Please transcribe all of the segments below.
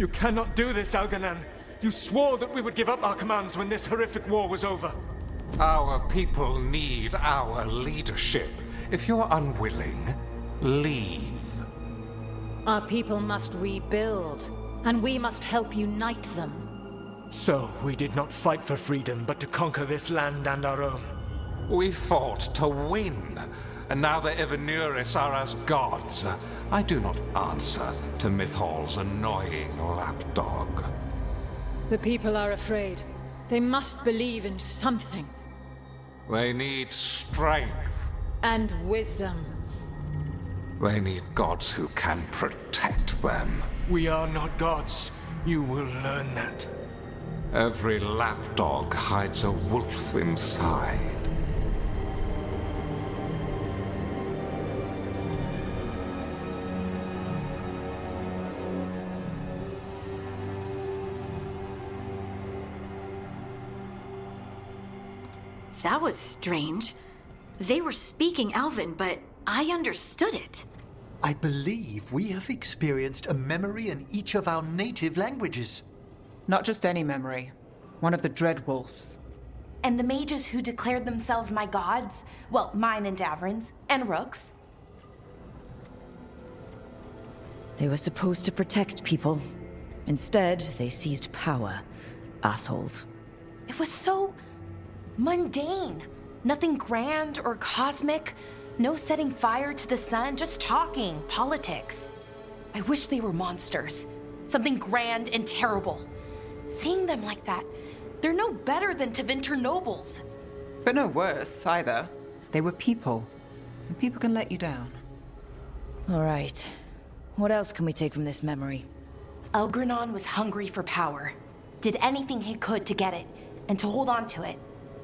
You cannot do this, Algernon. You swore that we would give up our commands when this horrific war was over. Our people need our leadership. If you're unwilling, leave. Our people must rebuild, and we must help unite them. So, we did not fight for freedom, but to conquer this land and our own. We fought to win, and now the Evenuris are as gods. I do not answer to Mythal's annoying lapdog. The people are afraid. They must believe in something. They need strength. And wisdom. They need gods who can protect them. We are not gods. You will learn that. Every lapdog hides a wolf inside. That was strange. They were speaking Elven, but I understood it. I believe we have experienced a memory in each of our native languages. Not just any memory. One of the Dreadwolves. And the mages who declared themselves my gods? Well, mine and Davrin's, and Rook's. They were supposed to protect people. Instead, they seized power. Assholes. It was so mundane. Nothing grand or cosmic. No setting fire to the sun, just talking politics. I wish they were monsters. Something grand and terrible. Seeing them like that, they're no better than Tevinter nobles. But no worse, either. They were people. And people can let you down. All right. What else can we take from this memory? Elgranon was hungry for power. Did anything he could to get it, and to hold on to it.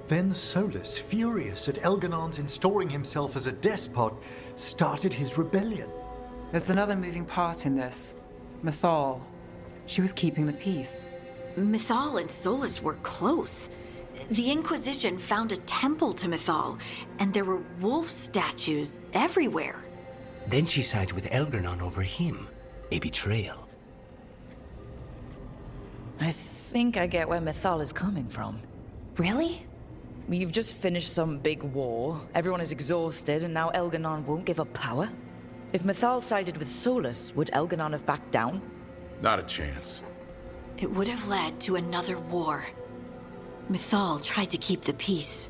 Then Solus, furious at Elganon's installing himself as a despot, started his rebellion. There's another moving part in this. Mythal. She was keeping the peace. Mythal and Solus were close. The Inquisition found a temple to Mythal, and there were wolf statues everywhere. Then she sides with Elgranon over him. A betrayal. I think I get where Mythal is coming from. Really? You've just finished some big war, everyone is exhausted, and now Elganon won't give up power? If Mythal sided with Solus, would Elganon have backed down? Not a chance. It would have led to another war. Mythal tried to keep the peace.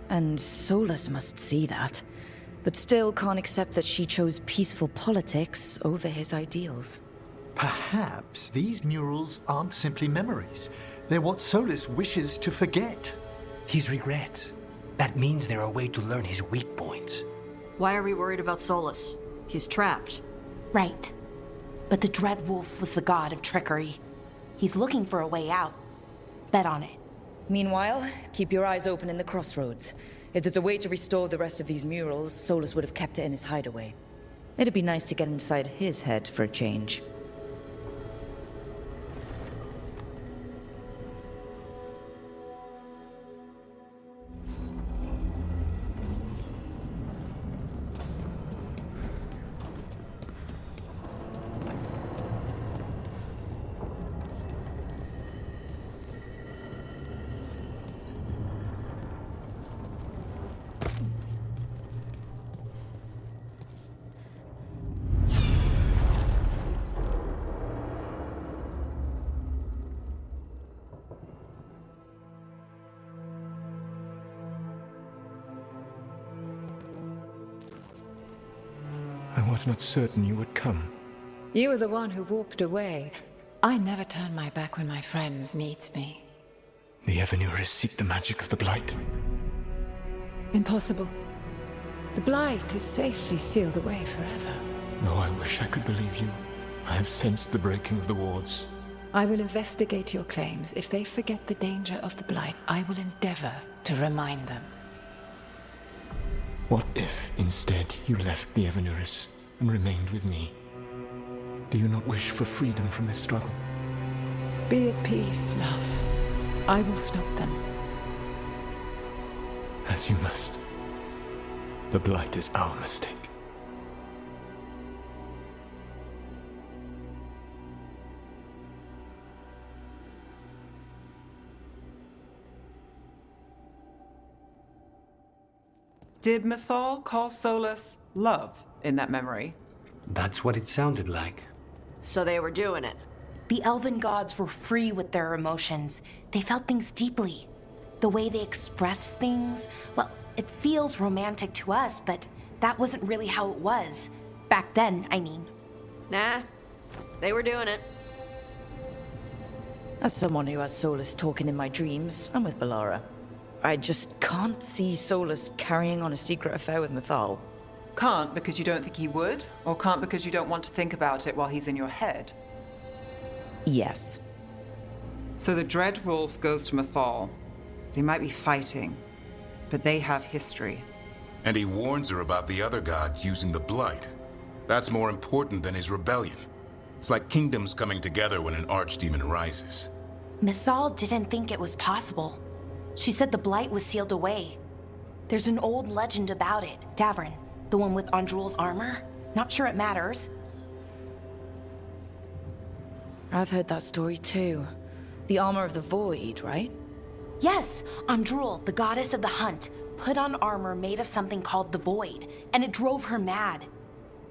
And Solus must see that, but still can't accept that she chose peaceful politics over his ideals. Perhaps these murals aren't simply memories. They're what Solus wishes to forget. His regrets. That means they're a way to learn his weak points. Why are we worried about Solus? He's trapped. Right. But the Dreadwolf was the god of trickery. He's looking for a way out. Bet on it. Meanwhile, keep your eyes open in the crossroads. If there's a way to restore the rest of these murals, Solus would have kept it in his hideaway. It'd be nice to get inside his head for a change. I was not certain you would come. You were the one who walked away. I never turn my back when my friend needs me. The Evenuris seek the magic of the Blight. Impossible. The Blight is safely sealed away forever. Though I wish I could believe you. I have sensed the breaking of the wards. I will investigate your claims. If they forget the danger of the Blight, I will endeavor to remind them. What if, instead, you left the Evenuris and remained with me? Do you not wish for freedom from this struggle? Be at peace, love. I will stop them. As you must. The Blight is our mistake. Did Mythal call Solus love in that memory? That's what it sounded like. So they were doing it. The elven gods were free with their emotions. They felt things deeply. The way they express things, well, it feels romantic to us, but that wasn't really how it was. Back then, I mean. Nah, they were doing it. As someone who has Solus talking in my dreams, I'm with Balara. I just can't see Solus carrying on a secret affair with Mythal. Can't because you don't think he would? Or can't because you don't want to think about it while he's in your head? Yes. So the Dreadwolf goes to Mythal. They might be fighting, but they have history. And he warns her about the other god using the Blight. That's more important than his rebellion. It's like kingdoms coming together when an archdemon rises. Mythal didn't think it was possible. She said the Blight was sealed away. There's an old legend about it. Davrin, the one with Andrul's armor? Not sure it matters. I've heard that story too. The armor of the void, right? Yes, Andrul, the goddess of the hunt, put on armor made of something called the void, and it drove her mad.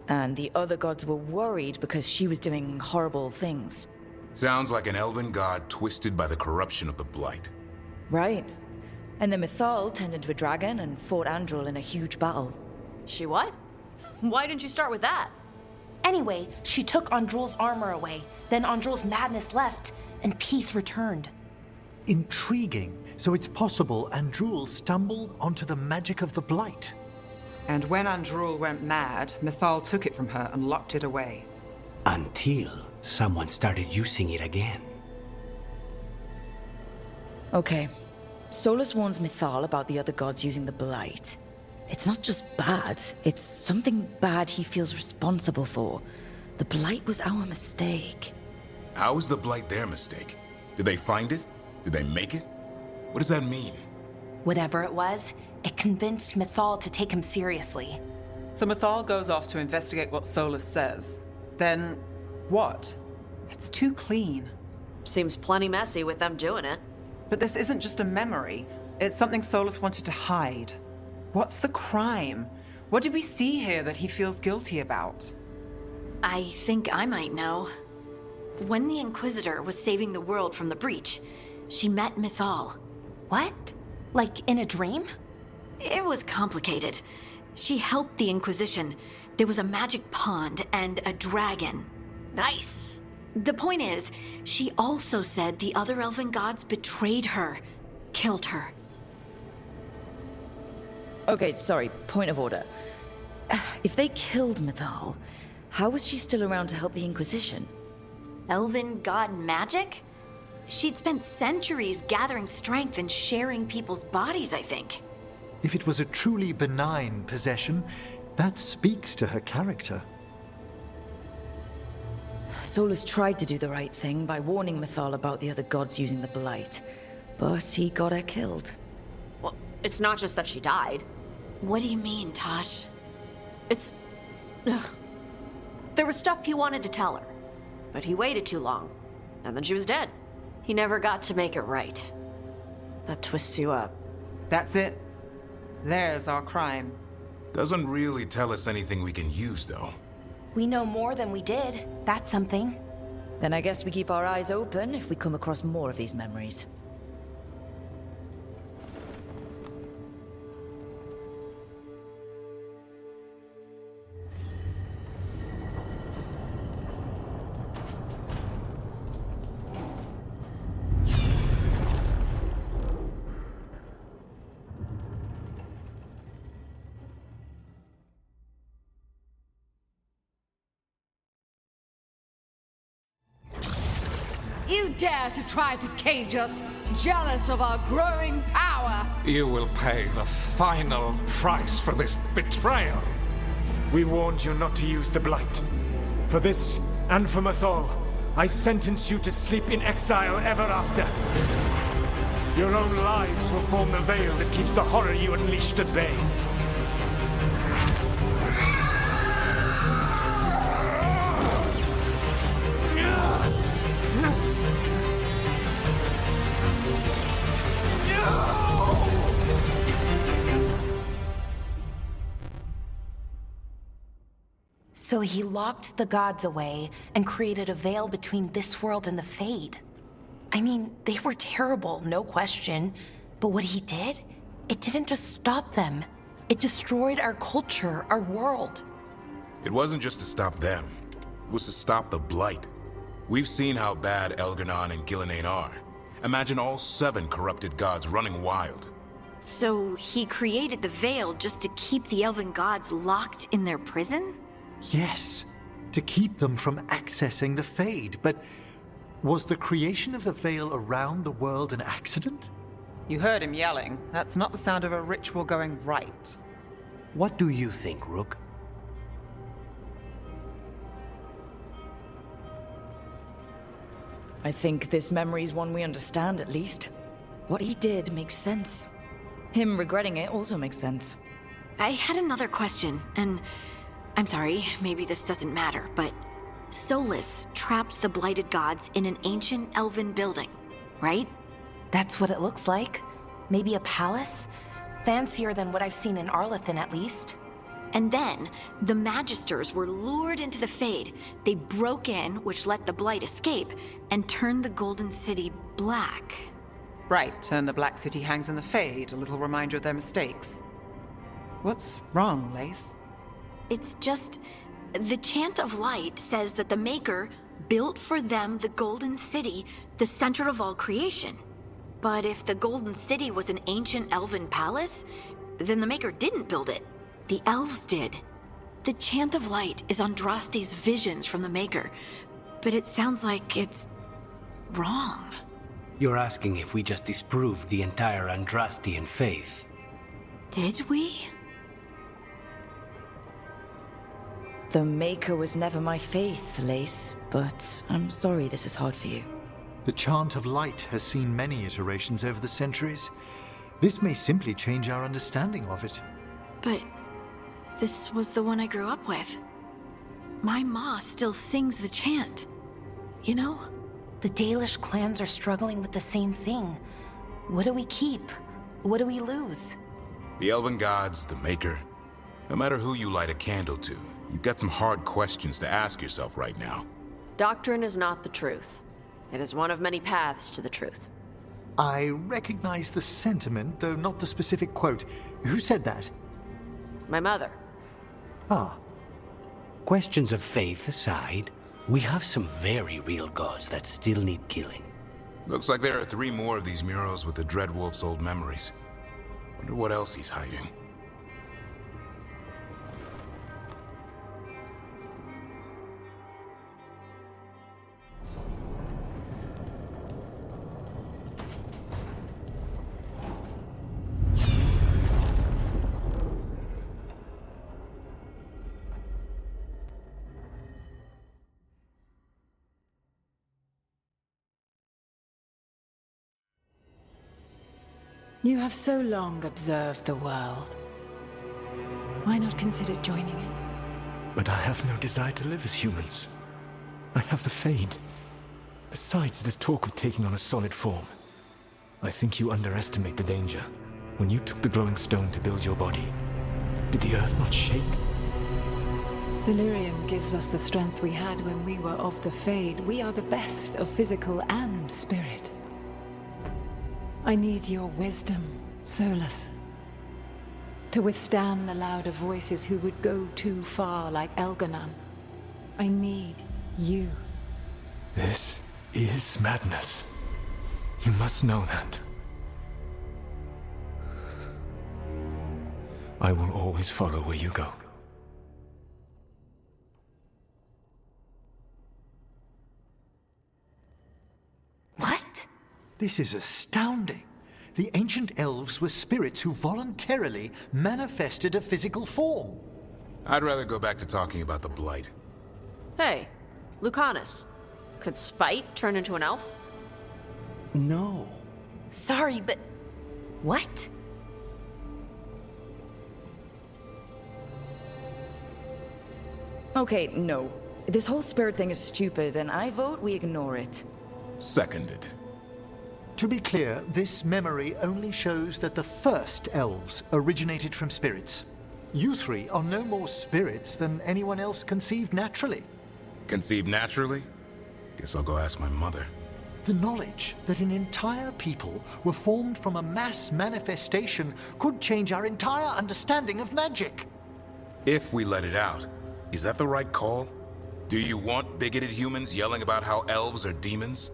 And the other gods were worried because she was doing horrible things. Sounds like an elven god twisted by the corruption of the Blight. Right. And then Mythal turned into a dragon and fought Andrul in a huge battle. She what? Why didn't you start with that? Anyway, she took Andrul's armor away, then Andrul's madness left, and peace returned. Intriguing. So it's possible Andrul stumbled onto the magic of the Blight. And when Andrul went mad, Mythal took it from her and locked it away. Until someone started using it again. Okay. Solus warns Mythal about the other gods using the Blight. It's not just bad, it's something bad he feels responsible for. The Blight was our mistake. How is the Blight their mistake? Did they find it? Did they make it? What does that mean? Whatever it was, it convinced Mythal to take him seriously. So Mythal goes off to investigate what Solus says. Then, what? It's too clean. Seems plenty messy with them doing it. But this isn't just a memory. It's something Solus wanted to hide. What's the crime? What did we see here that he feels guilty about? I think I might know. When the Inquisitor was saving the world from the breach, she met Mythal. What? Like in a dream? It was complicated. She helped the Inquisition. There was a magic pond and a dragon. Nice. The point is, she also said the other elven gods betrayed her, killed her. Okay, sorry, point of order. If they killed Mythal, how was she still around to help the Inquisition? Elven god magic? She'd spent centuries gathering strength and sharing people's bodies, I think. If it was a truly benign possession, that speaks to her character. Solus tried to do the right thing by warning Mythal about the other gods using the Blight, but he got her killed. Well, it's not just that she died. What do you mean, Tosh? It's... Ugh. There was stuff he wanted to tell her, but he waited too long, and then she was dead. He never got to make it right. That twists you up. That's it. There's our crime. Doesn't really tell us anything we can use, though. We know more than we did. That's something. Then I guess we keep our eyes open if we come across more of these memories. You dare to try to cage us, jealous of our growing power! You will pay the final price for this betrayal. We warned you not to use the Blight. For this, and for Mythal, I sentence you to sleep in exile ever after. Your own lives will form the veil that keeps the horror you unleashed at bay. So he locked the gods away and created a veil between this world and the Fade. I mean, they were terrible, no question. But what he did, it didn't just stop them. It destroyed our culture, our world. It wasn't just to stop them. It was to stop the Blight. We've seen how bad Elganon and Gillenane are. Imagine all 7 corrupted gods running wild. So he created the Veil just to keep the elven gods locked in their prison? Yes, to keep them from accessing the Fade. But was the creation of the Veil around the world an accident? You heard him yelling. That's not the sound of a ritual going right. What do you think, Rook? I think this memory's one we understand, at least. What he did makes sense. Him regretting it also makes sense. I had another question, and I'm sorry, maybe this doesn't matter, but Solus trapped the blighted gods in an ancient elven building, right? That's what it looks like. Maybe a palace? Fancier than what I've seen in Arlethan, at least. And then, the Magisters were lured into the Fade. They broke in, which let the Blight escape, and turned the Golden City black. Right, and the Black City hangs in the Fade, a little reminder of their mistakes. What's wrong, Lace? It's just... the Chant of Light says that the Maker built for them the Golden City, the center of all creation. But if the Golden City was an ancient elven palace, then the Maker didn't build it. The elves did. The Chant of Light is Andraste's visions from the Maker, but it sounds like it's wrong. You're asking if we just disproved the entire Andrastian faith. Did we? The Maker was never my faith, Lace, but I'm sorry this is hard for you. The Chant of Light has seen many iterations over the centuries. This may simply change our understanding of it. But this was the one I grew up with. My ma still sings the chant. You know? The Dalish clans are struggling with the same thing. What do we keep? What do we lose? The elven gods, the Maker. No matter who you light a candle to, you've got some hard questions to ask yourself right now. Doctrine is not the truth. It is one of many paths to the truth. I recognize the sentiment, though not the specific quote. Who said that? My mother. Ah. Questions of faith aside, we have some very real gods that still need killing. Looks like there are 3 more of these murals with the Dreadwolf's old memories. Wonder what else he's hiding. You have so long observed the world. Why not consider joining it? But I have no desire to live as humans. I have the Fade. Besides, this talk of taking on a solid form. I think you underestimate the danger. When you took the glowing stone to build your body, did the earth not shake? Delirium gives us the strength we had when we were of the Fade. We are the best of physical and spirit. I need your wisdom, Solus. To withstand the louder voices who would go too far like Elganon. I need you. This is madness. You must know that. I will always follow where you go. What? This is astounding. The ancient elves were spirits who voluntarily manifested a physical form. I'd rather go back to talking about the Blight. Hey, Lucanus. Could Spite turn into an elf? No. Sorry, but... what? Okay, no. This whole spirit thing is stupid, and I vote we ignore it. Seconded. To be clear, this memory only shows that the first elves originated from spirits. You three are no more spirits than anyone else conceived naturally. Conceived naturally? Guess I'll go ask my mother. The knowledge that an entire people were formed from a mass manifestation could change our entire understanding of magic. If we let it out, is that the right call? Do you want bigoted humans yelling about how elves are demons?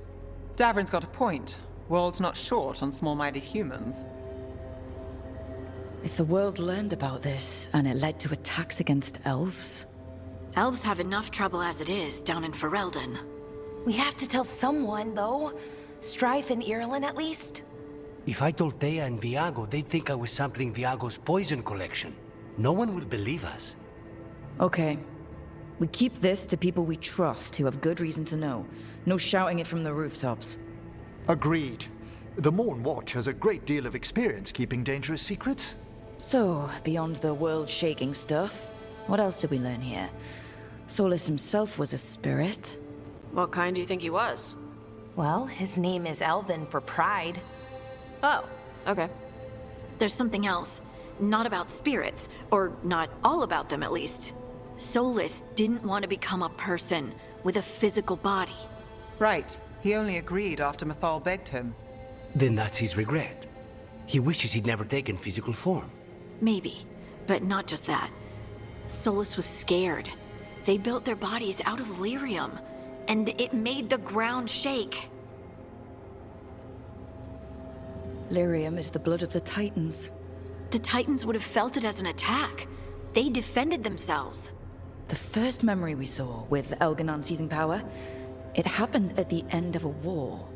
Davrin's got a point. World's not short on small-minded humans. If the world learned about this and it led to attacks against elves... Elves have enough trouble as it is down in Ferelden. We have to tell someone, though. Strife and Irulan, at least. If I told Thea and Viago, they'd think I was sampling Viago's poison collection. No one will believe us. Okay. We keep this to people we trust who have good reason to know. No shouting it from the rooftops. Agreed. The Morn Watch has a great deal of experience keeping dangerous secrets. So, beyond the world-shaking stuff, what else did we learn here? Solus himself was a spirit. What kind do you think he was? Well, his name is Elven for pride. Oh, okay. There's something else. Not about spirits, or not all about them at least. Solus didn't want to become a person with a physical body. Right. He only agreed after Mythal begged him. Then that's his regret. He wishes he'd never taken physical form. Maybe, but not just that. Solus was scared. They built their bodies out of lyrium, and it made the ground shake. Lyrium is the blood of the Titans. The Titans would have felt it as an attack. They defended themselves. The first memory we saw, with Elganon seizing power, it happened at the end of a war.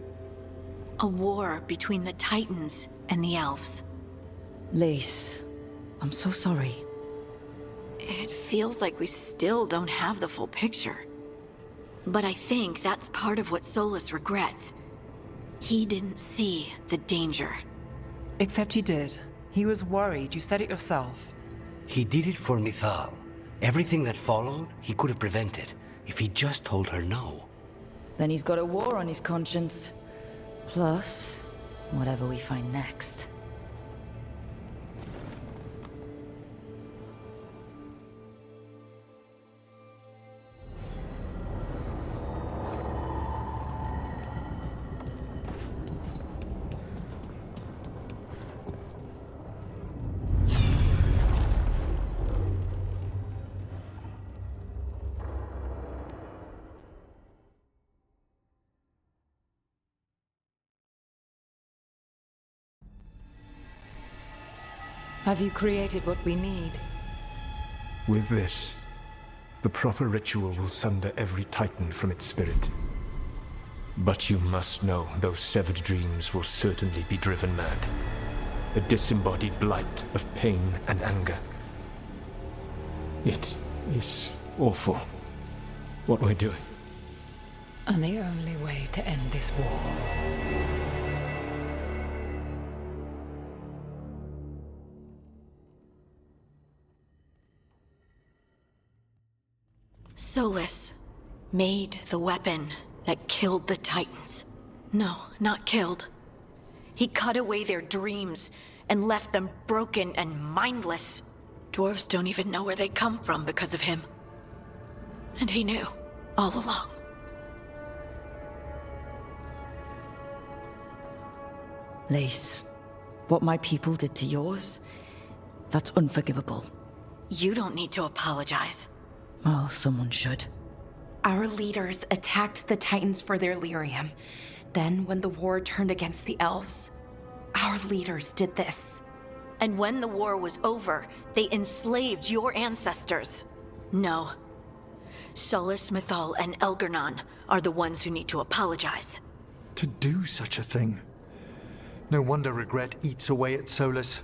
A war between the Titans and the elves. Lace, I'm so sorry. It feels like we still don't have the full picture. But I think that's part of what Solus regrets. He didn't see the danger. Except he did. He was worried, you said it yourself. He did it for Mythal. Everything that followed, he could have prevented, if he just told her no. Then he's got a war on his conscience. Plus, whatever we find next. Have you created what we need? With this, the proper ritual will sunder every Titan from its spirit. But you must know those severed dreams will certainly be driven mad. A disembodied blight of pain and anger. It is awful what we're doing. And the only way to end this war. Solus made the weapon that killed the Titans. No, not killed. He cut away their dreams and left them broken and mindless. Dwarves don't even know where they come from because of him. And he knew all along. Lace, what my people did to yours, that's unforgivable. You don't need to apologize. Well, someone should. Our leaders attacked the Titans for their lyrium. Then, when the war turned against the elves, our leaders did this. And when the war was over, they enslaved your ancestors. No. Solus, Mythal, and Elgarnon are the ones who need to apologize. To do such a thing. No wonder regret eats away at Solus.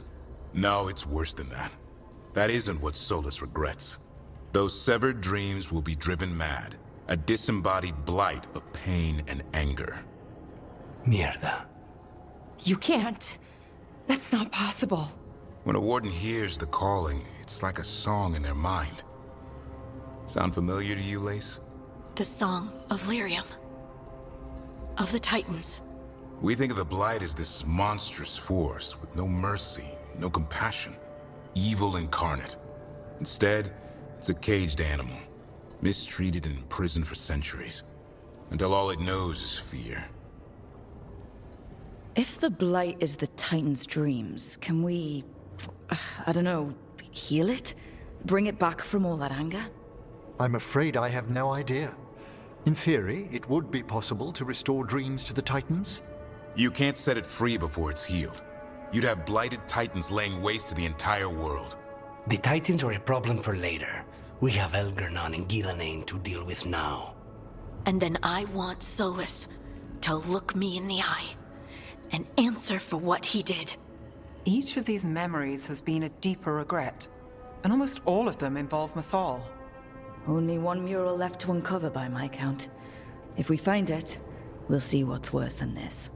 No, it's worse than that. That isn't what Solus regrets. Those severed dreams will be driven mad. A disembodied blight of pain and anger. Mierda. You can't. That's not possible. When a warden hears the calling, it's like a song in their mind. Sound familiar to you, Lace? The song of lyrium. Of the Titans. We think of the Blight as this monstrous force with no mercy, no compassion. Evil incarnate. Instead, it's a caged animal, mistreated and imprisoned for centuries, until all it knows is fear. If the Blight is the Titan's dreams, can we, I don't know, heal it? Bring it back from all that anger? I'm afraid I have no idea. In theory, it would be possible to restore dreams to the Titans. You can't set it free before it's healed. You'd have blighted Titans laying waste to the entire world. The Titans are a problem for later. We have Elgernon and Ghilanane to deal with now. And then I want Solus to look me in the eye and answer for what he did. Each of these memories has been a deeper regret, and almost all of them involve Mythal. Only one mural left to uncover by my count. If we find it, we'll see what's worse than this.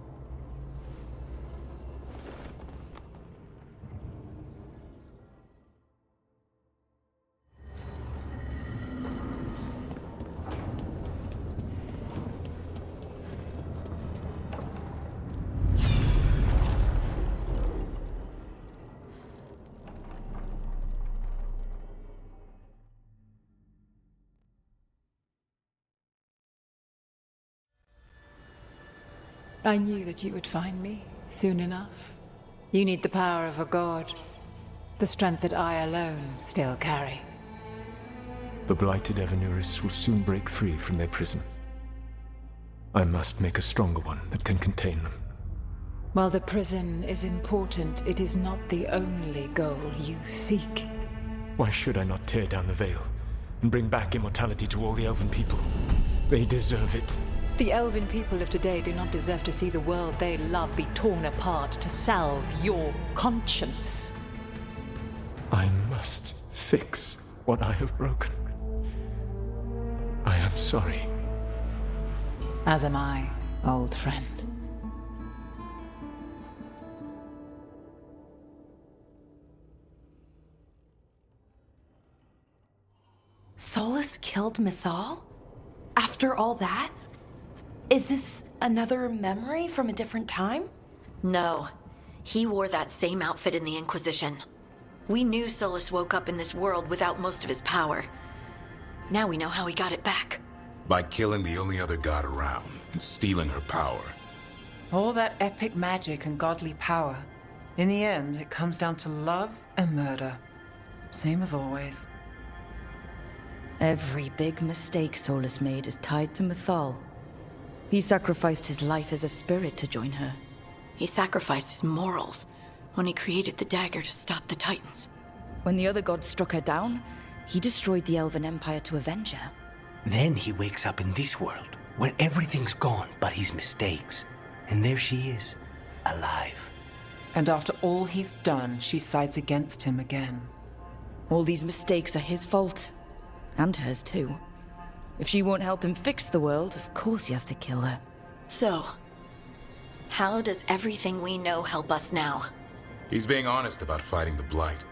I knew that you would find me, soon enough. You need the power of a god. The strength that I alone still carry. The blighted Evanuris will soon break free from their prison. I must make a stronger one that can contain them. While the prison is important, it is not the only goal you seek. Why should I not tear down the veil and bring back immortality to all the Elven people? They deserve it. The Elven people of today do not deserve to see the world they love be torn apart to salve your conscience. I must fix what I have broken. I am sorry. As am I, old friend. Solus killed Mythal? After all that? Is this another memory from a different time? No. He wore that same outfit in the Inquisition. We knew Solus woke up in this world without most of his power. Now we know how he got it back. By killing the only other god around and stealing her power. All that epic magic and godly power. In the end, it comes down to love and murder. Same as always. Every big mistake Solus made is tied to Mythal. He sacrificed his life as a spirit to join her. He sacrificed his morals when he created the dagger to stop the Titans. When the other gods struck her down, he destroyed the Elven Empire to avenge her. Then he wakes up in this world, where everything's gone but his mistakes. And there she is, alive. And after all he's done, she sides against him again. All these mistakes are his fault. And hers too. If she won't help him fix the world, of course he has to kill her. So, how does everything we know help us now? He's being honest about fighting the Blight.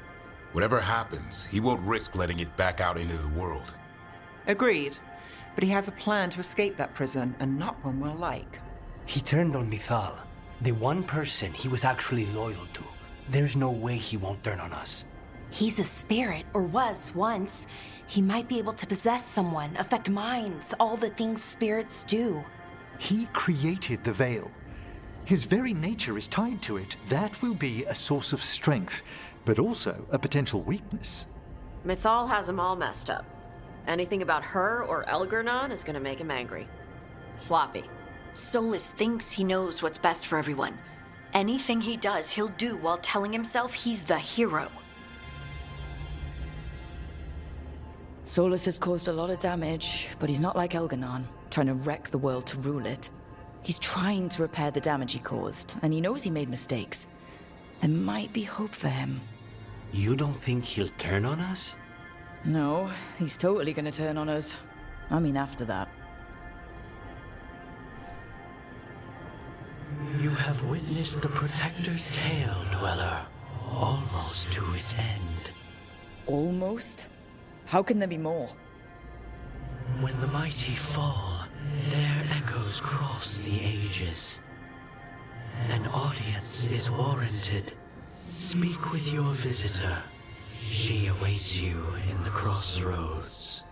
Whatever happens, he won't risk letting it back out into the world. Agreed. But he has a plan to escape that prison, and not one we'll like. He turned on Mythal, the one person he was actually loyal to. There's no way he won't turn on us. He's a spirit, or was once. He might be able to possess someone, affect minds, all the things spirits do. He created the veil. His very nature is tied to it. That will be a source of strength, but also a potential weakness. Mythal has him all messed up. Anything about her or Elgernon is gonna make him angry. Sloppy. Solus thinks he knows what's best for everyone. Anything he does, he'll do while telling himself he's the hero. Solus has caused a lot of damage, but he's not like Elgernon, trying to wreck the world to rule it. He's trying to repair the damage he caused, and he knows he made mistakes. There might be hope for him. You don't think he'll turn on us? No, he's totally gonna turn on us. I mean, after that. You have witnessed the Protector's tale, Dweller, almost to its end. Almost? How can there be more? When the mighty fall, their echoes cross the ages. An audience is warranted. Speak with your visitor. She awaits you in the crossroads.